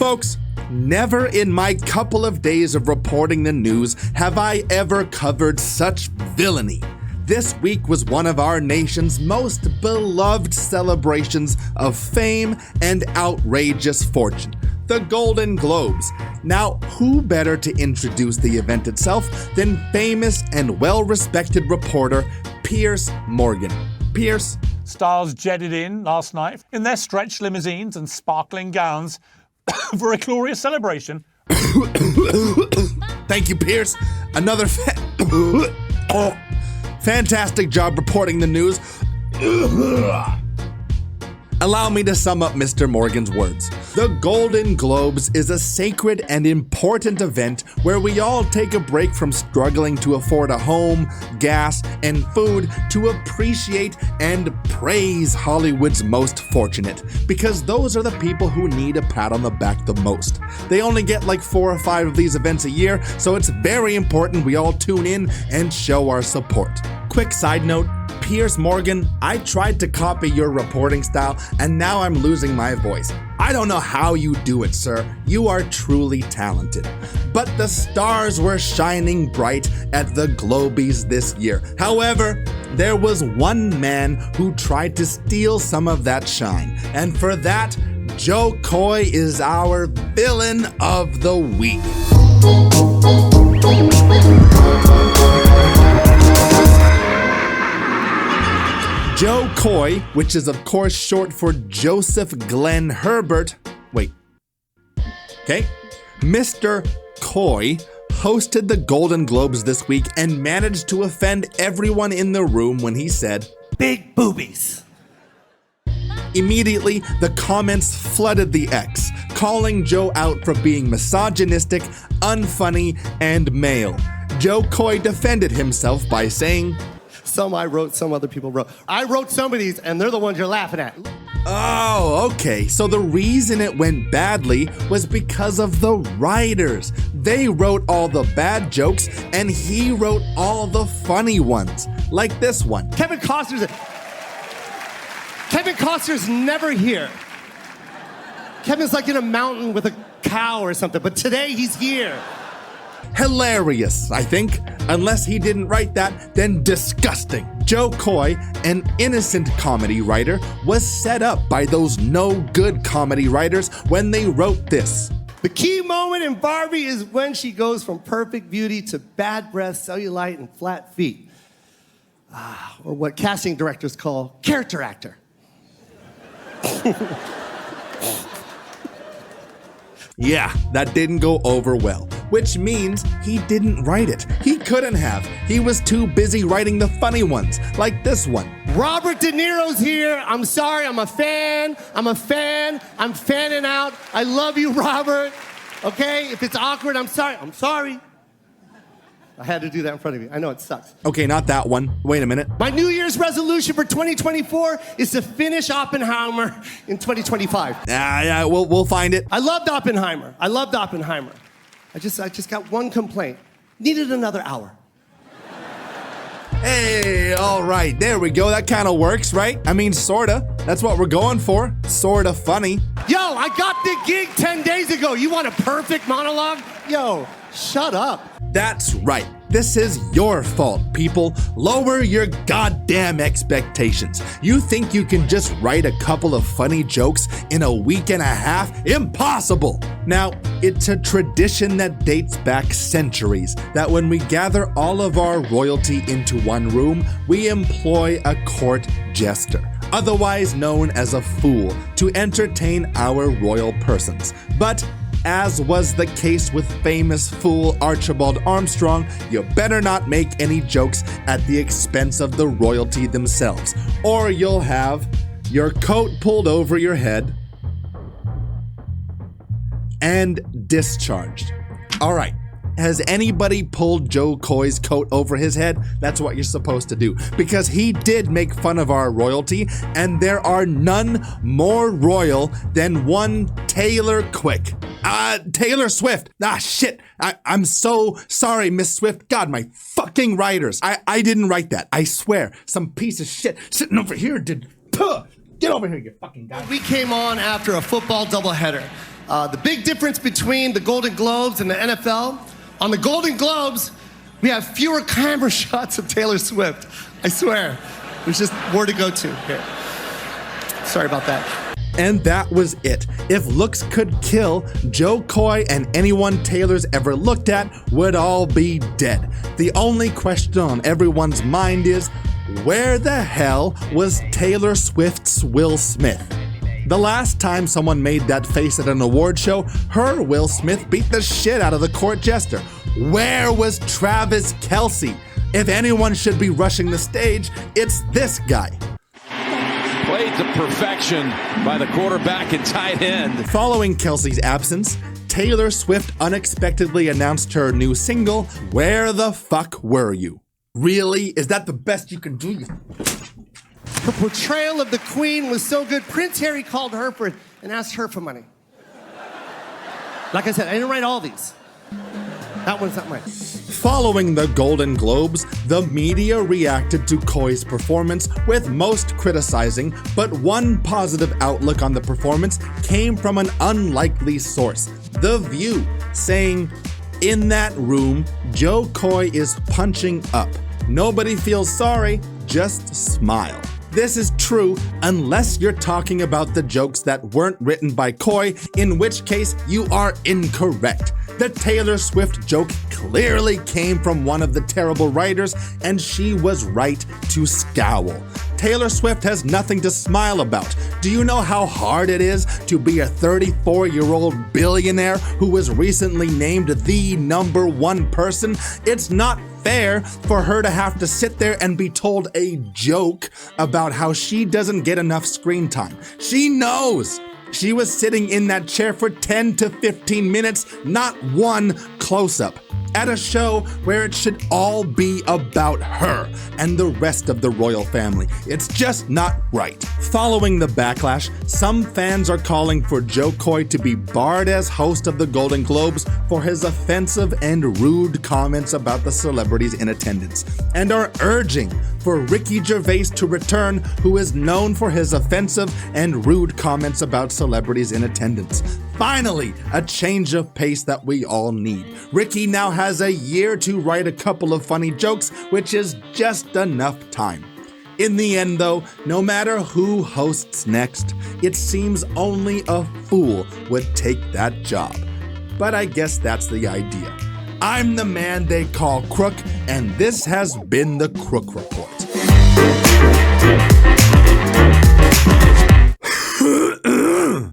Folks, never in my couple of days of reporting the news have I ever covered such villainy. This week was one of our nation's most beloved celebrations of fame and outrageous fortune, the Golden Globes. Now, who better to introduce the event itself than famous and well-respected reporter Piers Morgan. Piers? Stars jetted in last night in their stretched limousines and sparkling gowns for a glorious celebration. Thank you, Piers. Another fantastic job reporting the news. Allow me to sum up Mr. Morgan's words. The Golden Globes is a sacred and important event where we all take a break from struggling to afford a home, gas, and food to appreciate and praise Hollywood's most fortunate, because those are the people who need a pat on the back the most. They only get like 4 or 5 of these events a year, so it's very important we all tune in and show our support. Quick side note, Piers Morgan, I tried to copy your reporting style and now I'm losing my voice. I don't know how you do it, sir. You are truly talented. But the stars were shining bright at the Globies this year. However, there was one man who tried to steal some of that shine. And for that, Jo Koy is our villain of the week. Jo Koy, which is of course short for Joseph Glenn Herbert. Mr. Koy hosted the Golden Globes this week and managed to offend everyone in the room when he said, "Big boobies." Immediately, the comments flooded the X, calling Jo out for being misogynistic, unfunny, and male. Jo Koy defended himself by saying, Some I wrote, some other people wrote. I wrote some of these, and they're the ones you're laughing at. Oh, okay. So the reason it went badly was because of the writers. They wrote all the bad jokes, and he wrote all the funny ones, like this one. Kevin Costner's never here. Kevin's like in a mountain with a cow or something, but today he's here. Hilarious, I think. Unless he didn't write that, then disgusting. Jo Koy, an innocent comedy writer, was set up by those no-good comedy writers when they wrote this. The key moment in Barbie is when she goes from perfect beauty to bad breath, cellulite, and flat feet. Or what casting directors call character actor. Yeah, that didn't go over well, which means he didn't write it. He couldn't have. He was too busy writing the funny ones, like this one. Robert De Niro's here. I'm sorry, I'm a fan. I'm fanning out. I love you, Robert. Okay, if it's awkward, I'm sorry. I had to do that in front of you. I know it sucks. Okay, not that one. Wait a minute. My New Year's resolution for 2024 is to finish Oppenheimer in 2025. Yeah, we'll find it. I loved Oppenheimer. I just got one complaint. Needed another hour. Hey, all right, there we go. That kind of works, right? I mean, sorta. That's what we're going for. Sorta funny. Yo, I got the gig 10 days ago. You want a perfect monologue? Yo, shut up. That's right. This is your fault, people. Lower your goddamn expectations. You think you can just write a couple of funny jokes in a week and a half? Impossible! Now, it's a tradition that dates back centuries that when we gather all of our royalty into one room, we employ a court jester, otherwise known as a fool, to entertain our royal persons. But as was the case with famous fool Archibald Armstrong, you better not make any jokes at the expense of the royalty themselves, or you'll have your coat pulled over your head and discharged. All right. Has anybody pulled Jo Koy's coat over his head? That's what you're supposed to do, because he did make fun of our royalty, and there are none more royal than one Taylor Swift. Shit. I'm so sorry, Miss Swift. God, my fucking writers. I didn't write that. I swear. Some piece of shit sitting over here did. Get over here, you fucking guy. We came on after a football doubleheader. The big difference between the Golden Globes and the NFL, on the Golden Globes, we have fewer camera shots of Taylor Swift. I swear. There's just more to go to here. Sorry about that. And that was it. If looks could kill, Jo Koy and anyone Taylor's ever looked at would all be dead. The only question on everyone's mind is, where the hell was Taylor Swift's Will Smith? The last time someone made that face at an award show, her Will Smith beat the shit out of the court jester. Where was Travis Kelce? If anyone should be rushing the stage, it's this guy. Played to perfection by the quarterback and tight end. Following Kelce's absence, Taylor Swift unexpectedly announced her new single, Where the Fuck Were You? Really? Is that the best you can do? Her portrayal of the Queen was so good, Prince Harry called her for it and asked her for money. Like I said, I didn't write all these. That one's not mine. Following the Golden Globes, the media reacted to Koy's performance, with most criticizing, but one positive outlook on the performance came from an unlikely source, The View, saying, "In that room, Jo Koy is punching up. Nobody feels sorry, just smile." This is true unless you're talking about the jokes that weren't written by Koy, in which case you are incorrect. The Taylor Swift joke clearly came from one of the terrible writers, and she was right to scowl. Taylor Swift has nothing to smile about. Do you know how hard it is to be a 34-year-old billionaire who was recently named the #1 person? It's not fair for her to have to sit there and be told a joke about how she doesn't get enough screen time. She knows. She was sitting in that chair for 10 to 15 minutes, not one close-up, at a show where it should all be about her and the rest of the royal family. It's just not right. Following the backlash, some fans are calling for Jo Koy to be barred as host of the Golden Globes for his offensive and rude comments about the celebrities in attendance, and are urging for Ricky Gervais to return, who is known for his offensive and rude comments about celebrities in attendance. Finally, a change of pace that we all need. Ricky now has a year to write a couple of funny jokes, which is just enough time. In the end, though, no matter who hosts next, it seems only a fool would take that job. But I guess that's the idea. I'm the man they call Crook, and this has been the Crook Report.